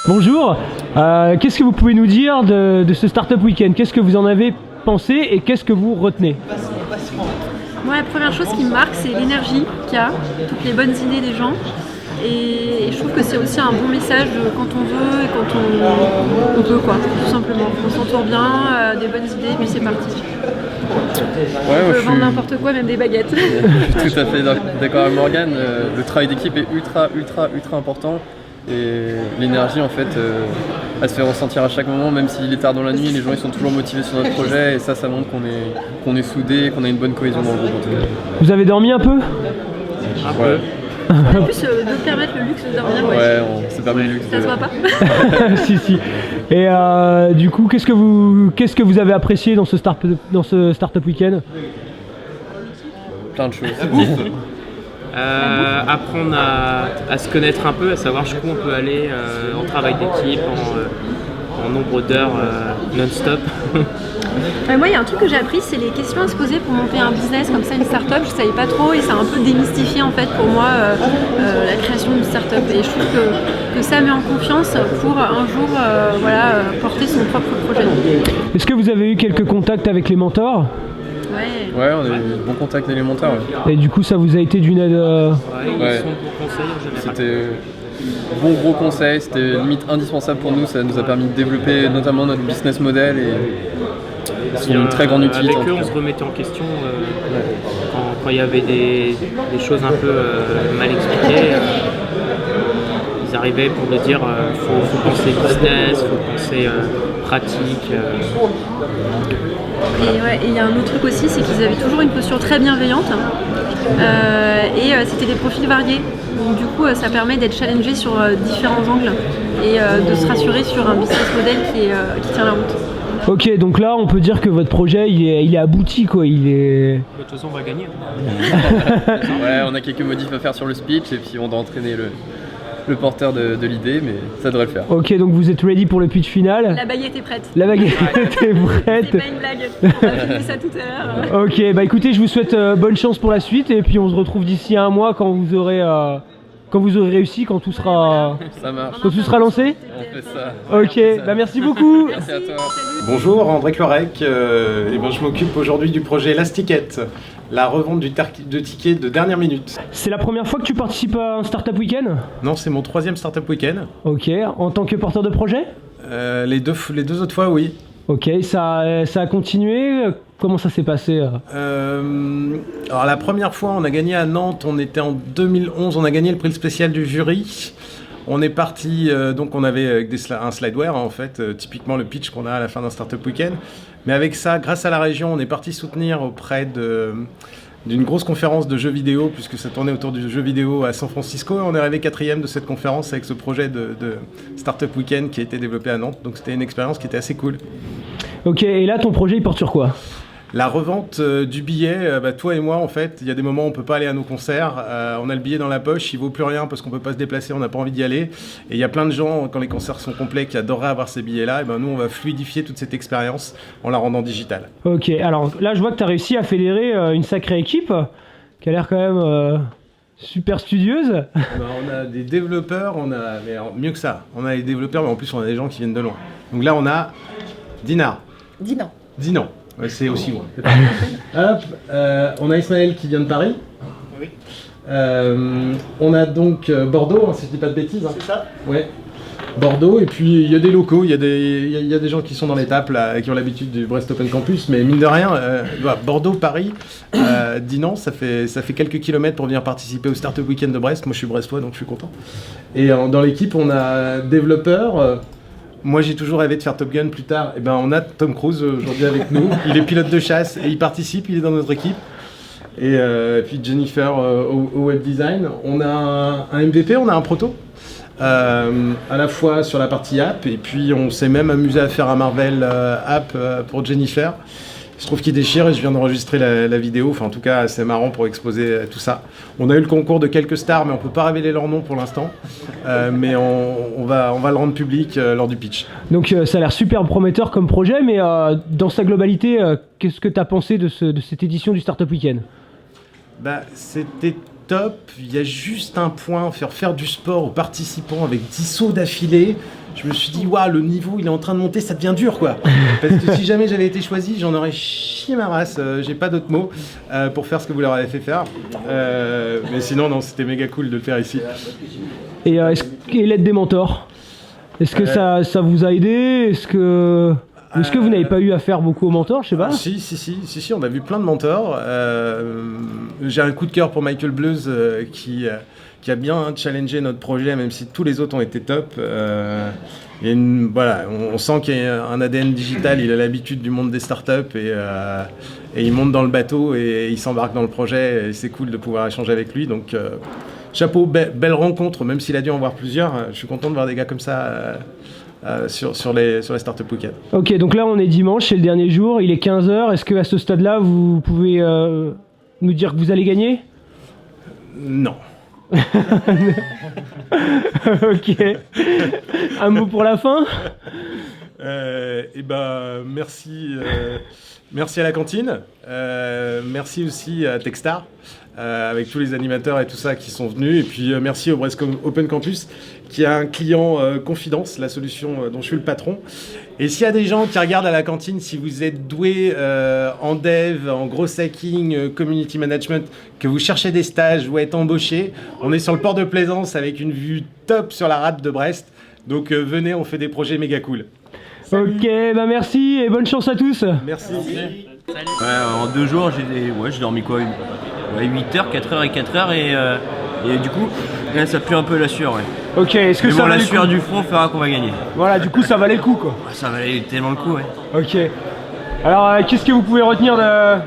Bonjour, qu'est-ce que vous pouvez nous dire de ce Startup Weekend? Qu'est-ce que vous en avez pensé et qu'est-ce que vous retenez? Moi, la première chose qui me marque, c'est l'énergie qu'il y a, toutes les bonnes idées des gens. Et je trouve que c'est aussi un bon message de quand on veut et quand on peut, quoi, tout simplement. On s'entoure bien, des bonnes idées, puis c'est parti. On peut vendre n'importe quoi, même des baguettes. Je suis tout à fait d'accord avec Morgane. Le travail d'équipe est ultra important. Et l'énergie, en fait, elle se fait ressentir à chaque moment, même s'il est tard dans la nuit, les gens ils sont toujours motivés sur notre projet. Et ça montre qu'on est soudés, qu'on a une bonne cohésion dans le groupe, en tout cas. Vous avez dormi un peu? Ouais. En plus, de permettre le luxe de dormir. Ouais, on s'est permis le luxe. Ça se voit pas. Si. Et du coup, qu'est-ce que vous avez apprécié dans ce Startup Weekend? Plein de choses. Apprendre à se connaître un peu, à savoir jusqu'où on peut aller en travail d'équipe, en nombre d'heures non-stop. Moi, il y a un truc que j'ai appris, c'est les questions à se poser pour monter un business comme ça, une start-up. Je ne savais pas trop et ça a un peu démystifié en fait pour moi la création d'une start-up. Et je trouve que ça met en confiance pour un jour porter son propre projet. Est-ce que vous avez eu quelques contacts avec les mentors? Ouais, on a eu de bons contacts avec les mentors. Ouais. Et du coup, ça vous a été d'une aide Ouais. Ils sont bons conseils en général. C'était gros conseils, c'était limite indispensable pour nous. Ça nous a permis de développer notamment notre business model et c'est une très grande utilité. Avec eux, on se remettait en question quand il y avait des choses un peu mal expliquées. Ils arrivaient pour nous dire faut penser business, faut penser pratique. Et il y a un autre truc aussi, c'est qu'ils avaient toujours une posture très bienveillante et c'était des profils variés. Donc du coup, ça permet d'être challengé sur différents angles et de se rassurer sur un business model qui tient la route. Ok, donc là, on peut dire que votre projet, il est abouti, quoi. De toute façon, on va gagner. Ouais, on a quelques modifs à faire sur le speech et puis on doit entraîner le porteur de l'idée, mais ça devrait le faire. Ok, donc vous êtes ready pour le pitch final? La baguette est prête. La baguette est prête. C'est pas une blague, on va filmer ça tout à l'heure. Ok, bah écoutez, je vous souhaite bonne chance pour la suite et puis on se retrouve d'ici un mois quand vous aurez réussi, quand tout sera, Ça marche. quand tout sera lancé. On fait ça. Ok, bah merci beaucoup. Merci à toi. Bonjour, André Clorec. Je m'occupe aujourd'hui du projet Elastiquette, la revente de tickets de dernière minute. C'est la première fois que tu participes à un Startup Weekend? Non, c'est mon 3e Startup Weekend. Ok, en tant que porteur de projet? Les deux autres fois, oui. Ok, ça a continué? Comment ça s'est passé? Alors la première fois, on a gagné à Nantes, on était en 2011, on a gagné le prix spécial du jury. On est parti, donc on avait un slideware en fait, typiquement le pitch qu'on a à la fin d'un Startup Weekend. Mais avec ça, grâce à la région, on est parti soutenir auprès d'une grosse conférence de jeux vidéo, puisque ça tournait autour du jeu vidéo à San Francisco. Et on est arrivé 4e de cette conférence avec ce projet de Startup Weekend qui a été développé à Nantes. Donc c'était une expérience qui était assez cool. Ok, et là ton projet il porte sur quoi? La revente du billet, toi et moi en fait, il y a des moments où on peut pas aller à nos concerts, on a le billet dans la poche, il vaut plus rien parce qu'on peut pas se déplacer, on n'a pas envie d'y aller. Et il y a plein de gens, quand les concerts sont complets, qui adoreraient avoir ces billets-là, et nous on va fluidifier toute cette expérience en la rendant digitale. Ok, alors là je vois que tu as réussi à fédérer une sacrée équipe, qui a l'air quand même super studieuse. On a des développeurs, mais mieux que ça, on a des développeurs, mais en plus on a des gens qui viennent de loin. Donc là on a Dinan. Ouais, c'est aussi loin. Hop, on a Ismaël qui vient de Paris. Oui. On a donc Bordeaux, si je dis pas de bêtises. C'est ça. Ouais. Bordeaux, et puis il y a des locaux, il y a des gens qui sont dans l'étape là, qui ont l'habitude du Brest Open Campus, mais mine de rien, Bordeaux, Paris, Dinan, ça fait quelques kilomètres pour venir participer au Startup Weekend de Brest. Moi je suis brestois donc je suis content. Et dans l'équipe on a développeurs. Moi j'ai toujours rêvé de faire Top Gun plus tard, et on a Tom Cruise aujourd'hui avec nous, il est pilote de chasse et il participe, il est dans notre équipe. Et puis Jennifer au web design. On a un MVP, on a un proto, à la fois sur la partie app, et puis on s'est même amusé à faire un Marvel app pour Jennifer. Il se trouve qu'il déchire et je viens d'enregistrer la vidéo, enfin en tout cas c'est marrant pour exposer tout ça. On a eu le concours de quelques stars mais on peut pas révéler leur nom pour l'instant, mais on va le rendre public lors du pitch. Donc ça a l'air super prometteur comme projet, mais dans sa globalité, qu'est-ce que tu as pensé de cette édition du Startup Weekend? C'était top. Il y a juste un point, faire du sport aux participants avec 10 sauts d'affilée. Je me suis dit, waouh, le niveau il est en train de monter, ça devient dur quoi. Parce que si jamais j'avais été choisi, j'en aurais chié ma race. J'ai pas d'autres mots pour faire ce que vous leur avez fait faire. Mais sinon, non, c'était méga cool de le faire ici. Et et l'aide des mentors, est-ce que ça vous a aidé? Est-ce que vous n'avez pas eu à faire beaucoup aux mentors, je sais pas? Si, on a vu plein de mentors. J'ai un coup de cœur pour Michael Bleuse qui a bien challengé notre projet, même si tous les autres ont été top. Voilà, on sent qu'il y a un ADN digital, il a l'habitude du monde des startups et il monte dans le bateau et il s'embarque dans le projet et c'est cool de pouvoir échanger avec lui. Donc chapeau, belle rencontre, même s'il a dû en voir plusieurs. Je suis content de voir des gars comme ça sur les Startup Weekend. Ok, donc là on est dimanche, c'est le dernier jour, il est 15h. Est-ce qu'à ce stade-là, vous pouvez nous dire que vous allez gagner? Non. Ok. Un mot pour la fin? Merci à la cantine. Merci aussi à Techstar, avec tous les animateurs et tout ça qui sont venus. Et puis merci au Brest Open Campus, qui a un client Confidence, la solution dont je suis le patron. Et s'il y a des gens qui regardent à la cantine, si vous êtes doué en dev, en gros hacking, community management, que vous cherchez des stages ou êtes embauché, on est sur le port de Plaisance avec une vue top sur la rade de Brest. Donc venez, on fait des projets méga cool. Salut. Ok, merci et bonne chance à tous. Merci. Ouais, en 2 jours, j'ai dormi quoi, 8h, 4h et 4h et du coup, là, ça pue un peu la sueur. Ouais. Ok, est-ce que mais ça bon, valait la le sueur coup du front fera qu'on va gagner. Voilà, du coup ça valait le coup quoi. Ça valait tellement le coup, ouais. Ok. Alors qu'est-ce que vous pouvez retenir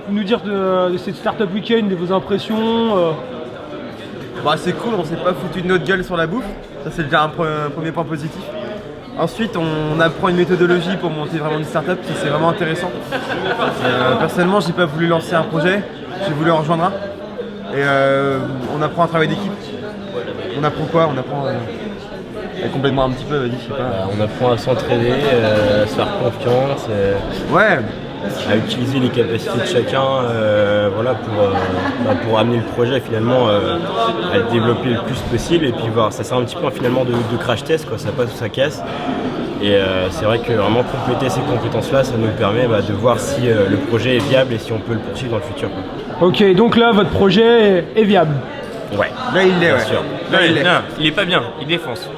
nous dire de cette Startup Weekend, de vos impressions Bah c'est cool, on s'est pas foutu de notre gueule sur la bouffe. Ça c'est déjà un premier point positif. Ensuite, on apprend une méthodologie pour monter vraiment une startup, ça c'est vraiment intéressant. Personnellement, j'ai pas voulu lancer un projet, j'ai voulu en rejoindre un. Et on apprend à travailler d'équipe. On apprend quoi? On apprend complètement un petit peu, je sais pas. On apprend à s'entraider, à se faire confiance, Ouais. à utiliser les capacités de chacun voilà, pour amener le projet finalement à le développer le plus possible et puis voir, ça sert un petit peu finalement de crash test, quoi, ça passe ou ça casse. Et c'est vrai que vraiment compléter ces compétences-là, ça nous permet de voir si le projet est viable et si on peut le poursuivre dans le futur, quoi. Ok, donc là votre projet est viable. Ouais, Là il l'est, bien ouais. sûr. Là il l'est. Non, il est pas bien, il défonce.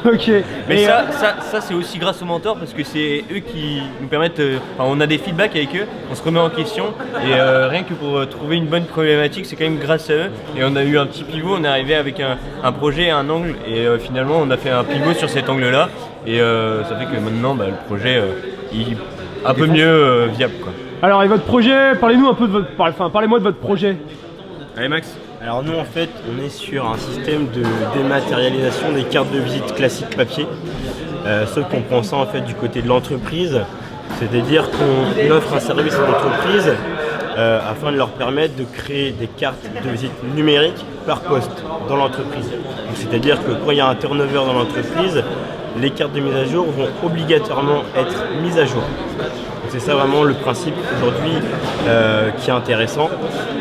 Ok. Mais Et, ça c'est aussi grâce aux mentors parce que c'est eux qui nous permettent. On a des feedbacks avec eux, on se remet en question et rien que pour trouver une bonne problématique, c'est quand même grâce à eux. Et on a eu un petit pivot, on est arrivé avec un projet, un angle et finalement on a fait un pivot sur cet angle-là et ça fait que maintenant le projet il est un peu mieux viable, quoi. Alors et votre projet, parlez-nous un peu de parlez-moi de votre projet. Allez Max. Alors nous en fait on est sur un système de dématérialisation des cartes de visite classiques papier, sauf qu'on prend ça en fait du côté de l'entreprise, c'est-à-dire qu'on offre un service à l'entreprise afin de leur permettre de créer des cartes de visite numériques par poste dans l'entreprise. Donc, c'est-à-dire que quand il y a un turnover dans l'entreprise, les cartes de mise à jour vont obligatoirement être mises à jour. C'est ça vraiment le principe aujourd'hui qui est intéressant,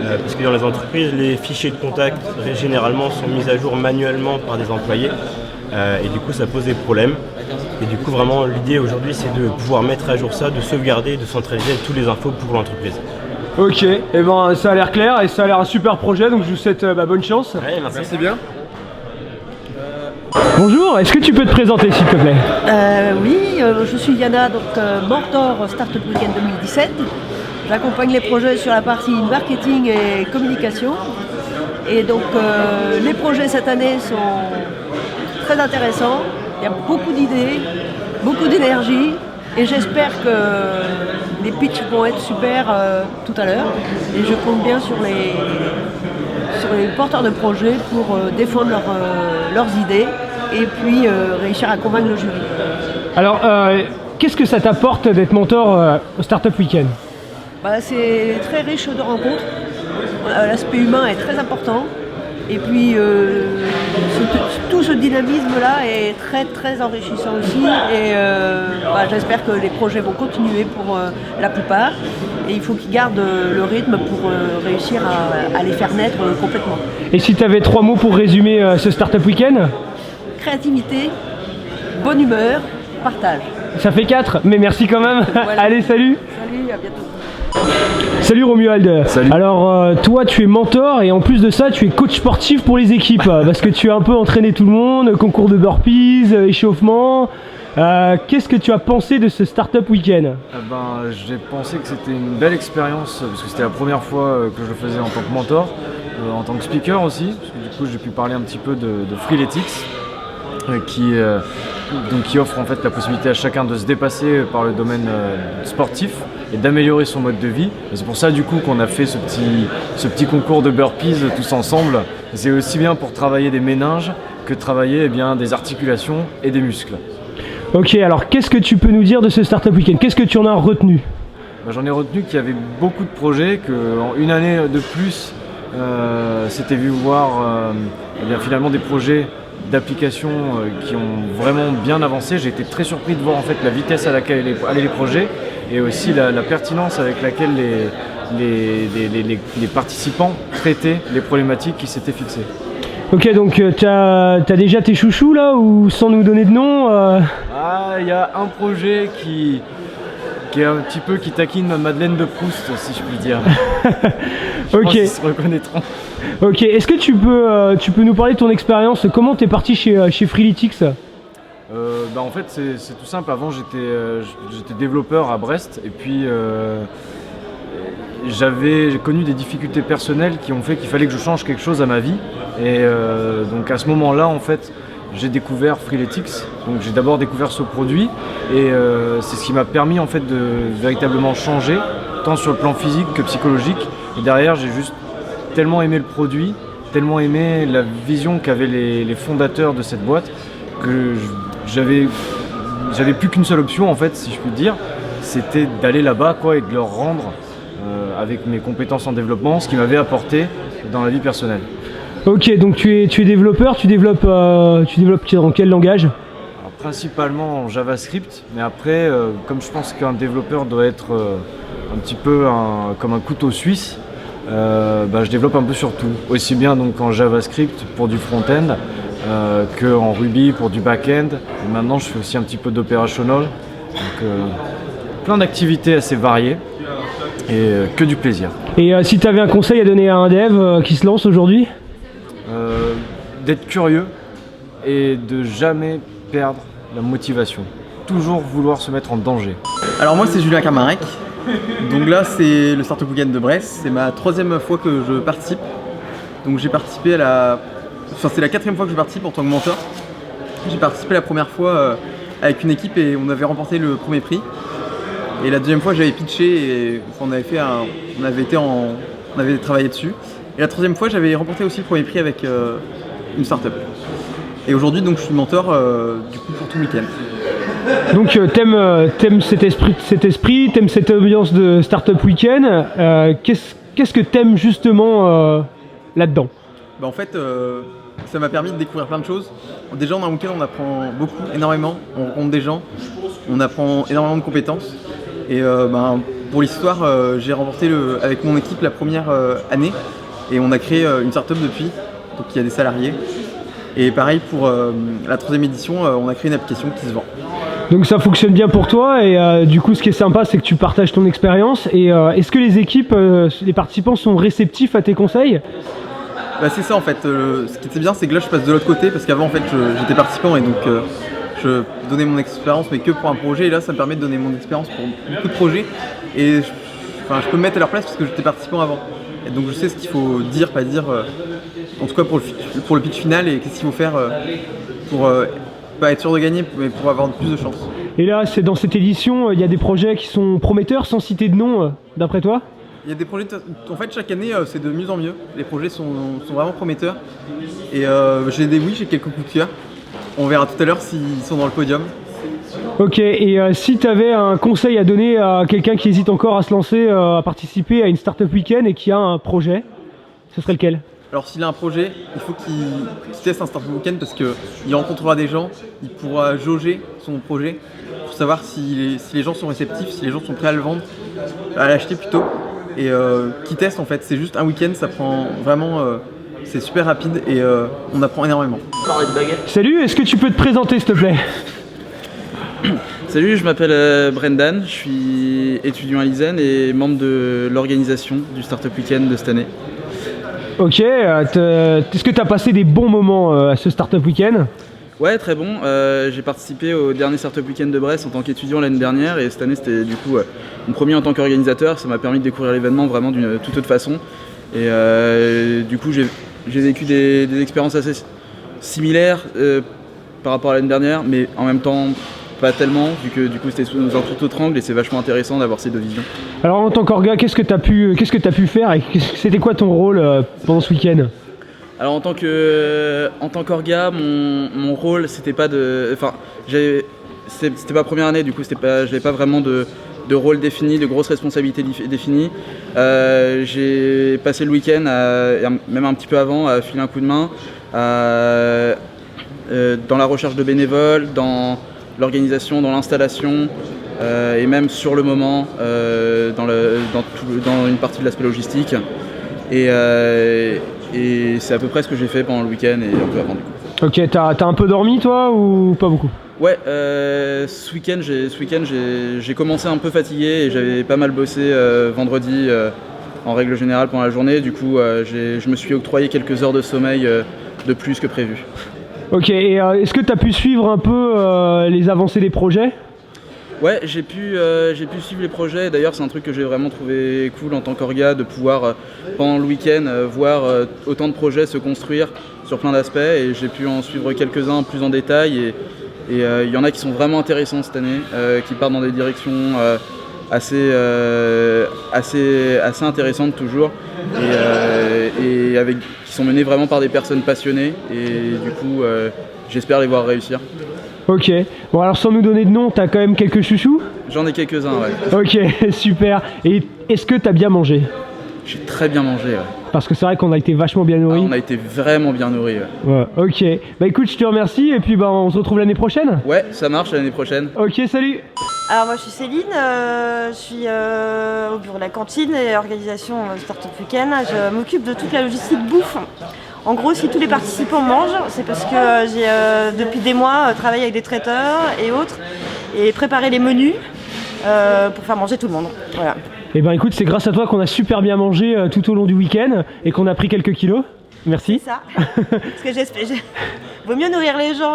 parce que dans les entreprises, les fichiers de contact généralement sont mis à jour manuellement par des employés, et du coup ça pose des problèmes. Et du coup vraiment l'idée aujourd'hui c'est de pouvoir mettre à jour ça, de sauvegarder, de centraliser toutes les infos pour l'entreprise. Ok, et ben ça a l'air clair et ça a l'air un super projet, donc je vous souhaite bonne chance. Ouais, merci. Merci bien. Bonjour, est-ce que tu peux te présenter s'il te plaît? Oui, je suis Yana, donc mentor Startup Weekend 2017. J'accompagne les projets sur la partie marketing et communication. Et donc les projets cette année sont très intéressants. Il y a beaucoup d'idées, beaucoup d'énergie. Et j'espère que les pitchs vont être super tout à l'heure. Et je compte bien sur les porteurs de projets pour défendre leurs idées et puis réussir à convaincre le jury. Alors, qu'est-ce que ça t'apporte d'être mentor au Startup Weekend? C'est très riche de rencontres. L'aspect humain est très important. Et puis, c'est tout ce dynamisme-là est très très enrichissant aussi et j'espère que les projets vont continuer pour la plupart et il faut qu'ils gardent le rythme pour réussir à les faire naître complètement. Et si tu avais 3 mots pour résumer ce Startup Weekend? Créativité, bonne humeur, partage. Ça fait 4, mais merci quand même. Voilà. Allez, salut. Salut, à bientôt. Salut Romuald. Salut. Alors toi tu es mentor et en plus de ça tu es coach sportif pour les équipes parce que tu as un peu entraîné tout le monde, concours de burpees, échauffement. Qu'est-ce que tu as pensé de ce Startup Weekend? J'ai pensé que c'était une belle expérience parce que c'était la première fois que je le faisais en tant que mentor, en tant que speaker aussi, parce que du coup j'ai pu parler un petit peu de Freeletics qui offre en fait la possibilité à chacun de se dépasser par le domaine sportif et d'améliorer son mode de vie. Et c'est pour ça du coup qu'on a fait ce petit concours de burpees tous ensemble. C'est aussi bien pour travailler des méninges que travailler des articulations et des muscles. Ok, alors qu'est-ce que tu peux nous dire de ce Startup Weekend? Qu'est-ce que tu en as retenu? J'en ai retenu qu'il y avait beaucoup de projets, qu'en une année de plus, c'était vu voir finalement des projets d'applications qui ont vraiment bien avancé. J'ai été très surpris de voir en fait la vitesse à laquelle allaient les projets et aussi la pertinence avec laquelle les participants traitaient les problématiques qui s'étaient fixées. Ok, donc t'as déjà tes chouchous là ou sans nous donner de nom Il y a un projet qui est un petit peu qui taquine ma Madeleine de Proust, si je puis dire. Je pense qu'ils se reconnaîtront. Ok, est-ce que tu peux nous parler de ton expérience? Comment t'es parti chez Freeletics? En fait c'est tout simple. Avant j'étais développeur à Brest et puis j'ai connu des difficultés personnelles qui ont fait qu'il fallait que je change quelque chose à ma vie et donc à ce moment-là en fait j'ai découvert Freeletics. Donc j'ai d'abord découvert ce produit et c'est ce qui m'a permis en fait de véritablement changer tant sur le plan physique que psychologique et derrière j'ai juste tellement aimé le produit, tellement aimé la vision qu'avaient les fondateurs de cette boîte que j'avais plus qu'une seule option en fait, si je puis dire, c'était d'aller là-bas et de leur rendre avec mes compétences en développement ce qui m'avait apporté dans la vie personnelle. Ok, donc tu es développeur, tu développes dans quel langage? Alors, principalement en JavaScript, mais après, comme je pense qu'un développeur doit être un petit peu comme un couteau suisse, je développe un peu sur tout, aussi bien donc en JavaScript pour du front-end qu'en Ruby pour du back-end. Et maintenant je fais aussi un petit peu d'operational, donc plein d'activités assez variées et que du plaisir. Et si tu avais un conseil à donner à un dev qui se lance aujourd'hui? D'être curieux et de jamais perdre la motivation, toujours vouloir se mettre en danger. Alors moi c'est Julien Carmarec. Donc là c'est le Startup Weekend de Brest, c'est ma 3e fois que je participe. Donc j'ai participé c'est la 4e fois que je participe en tant que mentor. J'ai participé la première fois avec une équipe et on avait remporté le premier prix. Et la 2e fois j'avais pitché et on avait travaillé dessus. Et la 3e fois j'avais remporté aussi le premier prix avec une startup. Et aujourd'hui donc je suis mentor du coup pour tout le week-end. Donc t'aimes cet esprit, t'aimes cette ambiance de Startup Weekend. Qu'est-ce que t'aimes justement là-dedans? En fait, ça m'a permis de découvrir plein de choses. Déjà on a un week-end, on apprend beaucoup, énormément. On rencontre des gens, on apprend énormément de compétences. Et pour l'histoire, j'ai remporté avec mon équipe la première année. Et on a créé une startup depuis, donc il y a des salariés. Et pareil pour la 3e édition, on a créé une application qui se vend. Donc ça fonctionne bien pour toi et du coup ce qui est sympa c'est que tu partages ton expérience et est-ce que les équipes, les participants sont réceptifs à tes conseils? C'est ça en fait, ce qui était bien c'est que là je passe de l'autre côté parce qu'avant en fait j'étais participant et donc je donnais mon expérience mais que pour un projet et là ça me permet de donner mon expérience pour beaucoup de projets et je peux me mettre à leur place parce que j'étais participant avant. Et donc je sais ce qu'il faut dire, pas dire, en tout cas pour le pitch final et qu'est-ce qu'il faut faire pour pas être sûr de gagner mais pour avoir plus de chance. Et là c'est dans cette édition, il y a des projets qui sont prometteurs sans citer de nom d'après toi? Il y a des projets, en fait chaque année c'est de mieux en mieux, les projets sont vraiment prometteurs et j'ai quelques coups de cœur, on verra tout à l'heure s'ils sont dans le podium. Ok, et si tu avais un conseil à donner à quelqu'un qui hésite encore à se lancer, à participer à une Startup Weekend et qui a un projet, ce serait lequel? Alors s'il a un projet, il faut qu'il teste un startup week-end parce qu'il rencontrera des gens, il pourra jauger son projet pour savoir si les gens sont réceptifs, si les gens sont prêts à le vendre, à l'acheter plutôt. Et qui teste en fait, c'est juste un week-end, ça prend vraiment, c'est super rapide et on apprend énormément. Salut, est-ce que tu peux te présenter s'il te plaît? Salut, je m'appelle Brendan, je suis étudiant à l'ISEN et membre de l'organisation du Startup Weekend de cette année. Ok, est-ce que tu as passé des bons moments à ce Startup Weekend? Ouais, très bon. J'ai participé au dernier Startup Weekend de Brest en tant qu'étudiant l'année dernière et cette année c'était du coup mon premier en tant qu'organisateur. Ça m'a permis de découvrir l'événement vraiment d'une toute autre façon. Et du coup j'ai vécu des expériences assez similaires par rapport à l'année dernière, mais en même temps pas tellement, vu que du coup c'était sous un tout autre angle et c'est vachement intéressant d'avoir ces deux visions. Alors en tant qu'orga, qu'est-ce que tu as pu faire et c'était quoi ton rôle pendant ce week-end? Alors en tant qu'orga, mon rôle c'était pas de... Enfin, c'était ma première année, du coup j'avais pas vraiment de rôle défini, de grosses responsabilités définies. J'ai passé le week-end, même un petit peu avant, à filer un coup de main dans la recherche de bénévoles, dans l'organisation, dans l'installation et même sur le moment dans une partie de l'aspect logistique. Et c'est à peu près ce que j'ai fait pendant le week-end et un peu avant du coup. Ok, t'as un peu dormi toi ou pas beaucoup? Ouais, ce week-end j'ai commencé un peu fatigué et j'avais pas mal bossé vendredi en règle générale pendant la journée. Du coup, je me suis octroyé quelques heures de sommeil de plus que prévu. Ok, et est-ce que tu as pu suivre un peu les avancées des projets? Ouais, j'ai pu suivre les projets. D'ailleurs, c'est un truc que j'ai vraiment trouvé cool en tant qu'orga, de pouvoir, pendant le week-end, voir autant de projets se construire sur plein d'aspects. Et j'ai pu en suivre quelques-uns plus en détail. Et il y en a qui sont vraiment intéressants cette année, qui partent dans des directions assez intéressantes toujours. Et qui sont menés vraiment par des personnes passionnées. Et du coup, j'espère les voir réussir. Ok, bon alors sans nous donner de nom, t'as quand même quelques chouchous? J'en ai quelques-uns, ouais. Ok, super. Et est-ce que t'as bien mangé? J'ai très bien mangé, ouais. Parce que c'est vrai qu'on a été vachement bien nourris. On a été vraiment bien nourris, ouais. Ouais, ok. Bah écoute, je te remercie et puis on se retrouve l'année prochaine? Ouais, ça marche l'année prochaine. Ok, salut. Alors moi je suis Céline, je suis au bureau de la cantine et organisation Startup Weekend. Je m'occupe de toute la logistique bouffe. En gros, si tous les participants mangent, c'est parce que j'ai depuis des mois travaillé avec des traiteurs et autres et préparé les menus pour faire manger tout le monde. Voilà. Et ben écoute, c'est grâce à toi qu'on a super bien mangé tout au long du week-end et qu'on a pris quelques kilos. Merci. C'est ça. Parce que vaut mieux nourrir les gens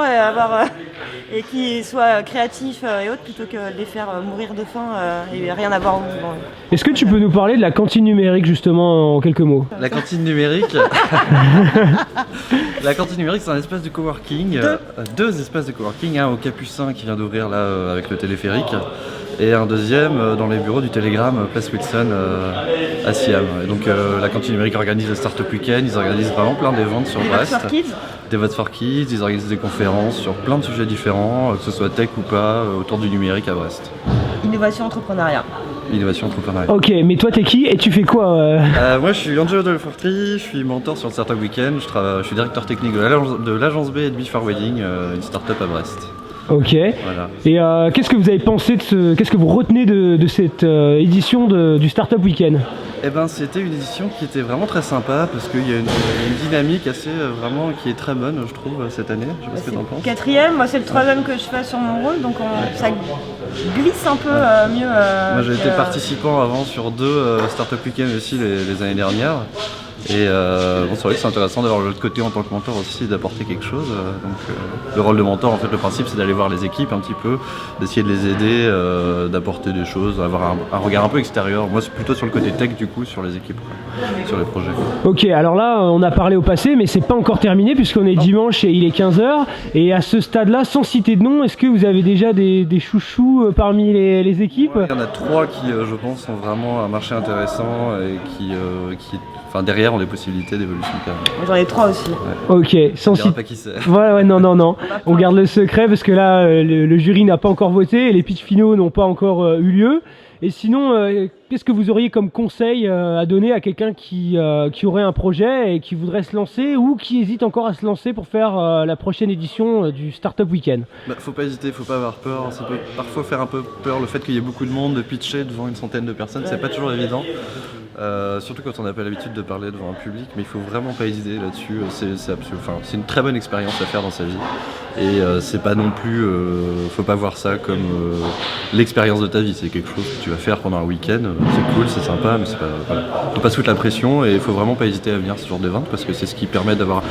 et qu'ils soient créatifs et autres plutôt que de les faire mourir de faim et rien avoir au bout. Est-ce que tu peux nous parler de la cantine numérique justement en quelques mots? La cantine numérique, la cantine numérique c'est un espace de coworking, deux espaces de coworking, un au Capucin qui vient d'ouvrir là avec le téléphérique et un deuxième dans les bureaux du Télégramme Place Wilson à Siam. Et donc la cantine numérique organise le Startup Weekend, ils organisent vraiment plein d'événements sur Brest. Des votes for kids, ils organisent des conférences sur plein de sujets différents, que ce soit tech ou pas, autour du numérique à Brest. Innovation, entrepreneuriat. Innovation, entrepreneuriat. Ok, mais toi t'es qui et tu fais quoi Moi je suis Angelo Delfortri, je suis mentor sur le Startup Weekend, je suis directeur technique de l'agence B et de Before Wedding, une startup à Brest. Ok. Voilà. Et qu'est-ce que vous avez pensé qu'est-ce que vous retenez de cette édition du Startup Weekend? Eh ben, c'était une édition qui était vraiment très sympa parce qu'il y a une dynamique assez vraiment qui est très bonne, je trouve, cette année. Je sais pas ce que t'en penses. Quatrième, moi c'est le troisième que je fais sur mon rôle, donc ça glisse un peu mieux. Moi j'ai été participant avant sur 2 Startup Weekend aussi les années dernières. Et c'est vrai que c'est intéressant d'avoir l'autre côté en tant que mentor aussi, d'apporter quelque chose. Le rôle de mentor, en fait, le principe c'est d'aller voir les équipes un petit peu, d'essayer de les aider, d'apporter des choses, avoir un regard un peu extérieur. Moi c'est plutôt sur le côté tech du coup, sur les équipes, sur les projets. Ok, alors là on a parlé au passé mais c'est pas encore terminé puisqu'on est dimanche et il est 15h. Et à ce stade-là, sans citer de nom, est-ce que vous avez déjà des chouchous parmi les équipes? Il y en a 3 qui je pense ont vraiment un marché intéressant et qui derrière ont des possibilités d'évolution de carrière. J'en ai 3 aussi. Ouais. Ok, sans citer. Pas qui c'est. Ouais, non. On garde le secret parce que là, le jury n'a pas encore voté et les pitchs finaux n'ont pas encore eu lieu. Et sinon, qu'est-ce que vous auriez comme conseil à donner à quelqu'un qui aurait un projet et qui voudrait se lancer ou qui hésite encore à se lancer pour faire la prochaine édition du Startup Weekend? Faut pas hésiter, faut pas avoir peur. Ça peut parfois faire un peu peur le fait qu'il y ait beaucoup de monde, de pitcher devant une centaine de personnes, c'est pas toujours évident. Surtout quand on n'a pas l'habitude de parler devant un public, mais il faut vraiment pas hésiter là-dessus. C'est une très bonne expérience à faire dans sa vie. Et c'est pas non plus, faut pas voir ça comme l'expérience de ta vie. C'est quelque chose que tu vas faire pendant un week-end. C'est cool, c'est sympa, mais c'est pas. Voilà. Faut pas se foutre la pression et il faut vraiment pas hésiter à venir ce genre d'événement parce que c'est ce qui permet d'avoir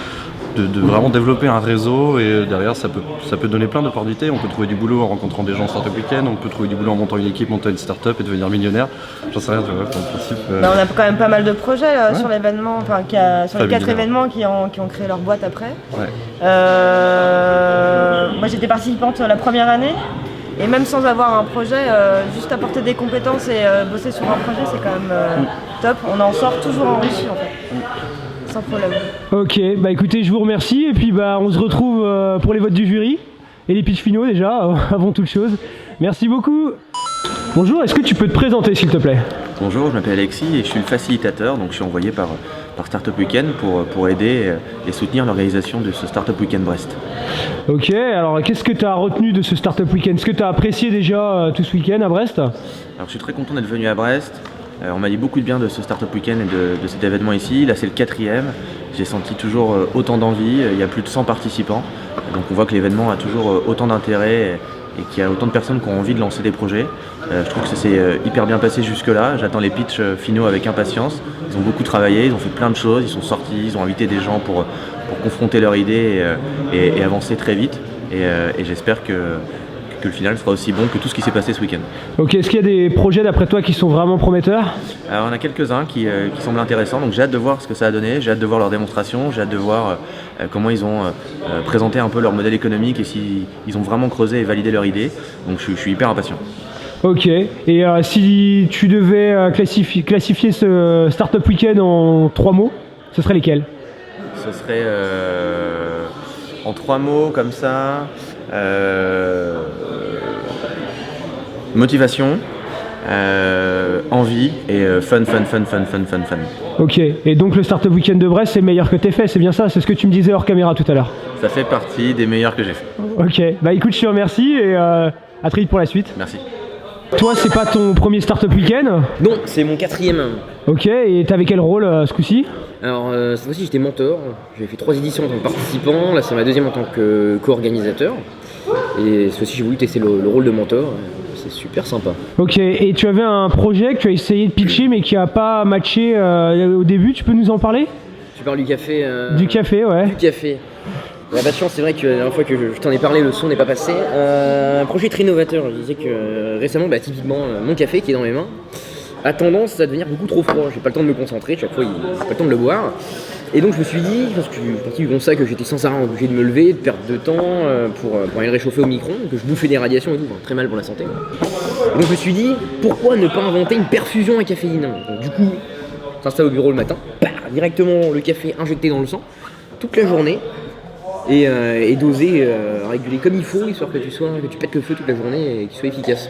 de vraiment développer un réseau et derrière ça peut donner plein d'opportunités. On peut trouver du boulot en rencontrant des gens au Startup Weekend, on peut trouver du boulot en montant une équipe, montant une startup et devenir millionnaire. J'en sais rien, tu vois, en principe. On a quand même pas mal de projets sur l'événement, sur les 4 événements qui ont créé leur boîte après. Ouais. Moi j'étais participante la première année et même sans avoir un projet, juste apporter des compétences et bosser sur un projet c'est quand même top. On en sort toujours enrichi en fait. Sans problème. Ok, bah écoutez, je vous remercie et puis bah on se retrouve pour les votes du jury et les pitchs finaux déjà, avant toute chose. Merci beaucoup. Bonjour, est-ce que tu peux te présenter s'il te plaît? Bonjour, je m'appelle Alexis et je suis le facilitateur, donc je suis envoyé par Startup Weekend pour aider et soutenir l'organisation de ce Startup Weekend Brest. Ok, alors qu'est-ce que tu as retenu de ce Startup Weekend? Est-ce que tu as apprécié déjà tout ce week-end à Brest? Alors je suis très content d'être venu à Brest. On m'a dit beaucoup de bien de ce Startup Weekend et de cet événement ici. Là c'est le 4e. J'ai senti toujours autant d'envie. Il y a plus de 100 participants. Donc on voit que l'événement a toujours autant d'intérêt et qu'il y a autant de personnes qui ont envie de lancer des projets. Je trouve que ça s'est hyper bien passé jusque-là. J'attends les pitchs finaux avec impatience. Ils ont beaucoup travaillé, ils ont fait plein de choses. Ils sont sortis, ils ont invité des gens pour confronter leurs idées et avancer très vite. Et j'espère que le final sera aussi bon que tout ce qui s'est passé ce week-end. Ok, est-ce qu'il y a des projets d'après toi qui sont vraiment prometteurs? Alors on a quelques-uns qui semblent intéressants, donc j'ai hâte de voir ce que ça a donné, j'ai hâte de voir leur démonstration, j'ai hâte de voir comment ils ont présenté un peu leur modèle économique et s'ils ont vraiment creusé et validé leur idée. Donc je suis hyper impatient. Ok, et si tu devais classifier ce Startup Weekend en 3 mots, ce serait lesquels? Ce serait en 3 mots comme ça. Motivation, envie et fun. Ok, et donc le Startup Weekend de Brest c'est le meilleur que t'aies fait, c'est bien ça? C'est ce que tu me disais hors caméra tout à l'heure. Ça fait partie des meilleurs que j'ai fait. Ok, bah écoute, je te remercie et à très vite pour la suite. Merci. Toi, c'est pas ton premier Startup Weekend? Non, c'est mon 4e. Ok, et t'avais quel rôle ce coup-ci? Alors cette fois-ci j'étais mentor, j'ai fait 3 éditions en tant que participant, là c'est ma 2e en tant que co-organisateur. Et cette fois-ci j'ai voulu tester le rôle de mentor, c'est super sympa. Ok, et tu avais un projet que tu as essayé de pitcher mais qui a pas matché au début, tu peux nous en parler? Tu parles du café Du café, ouais. Du café. On a pas de chance, c'est vrai que la dernière fois que je t'en ai parlé, le son n'est pas passé. Un projet très novateur, je disais que récemment, typiquement, mon café qui est dans mes mains a tendance à devenir beaucoup trop froid. J'ai pas le temps de me concentrer, chaque fois j'ai pas le temps de le boire. Et donc je me suis dit, parce que je suis parti du constat que j'étais sans arrêt obligé de me lever, de perdre de temps pour aller le réchauffer au micro, que je bouffais des radiations et tout, très mal pour la santé. Et donc je me suis dit, pourquoi ne pas inventer une perfusion à caféine? Donc du coup, s'installe au bureau le matin, directement le café injecté dans le sang, toute la journée, et doser, réguler comme il faut, histoire que tu pètes le feu toute la journée et qu'il soit efficace.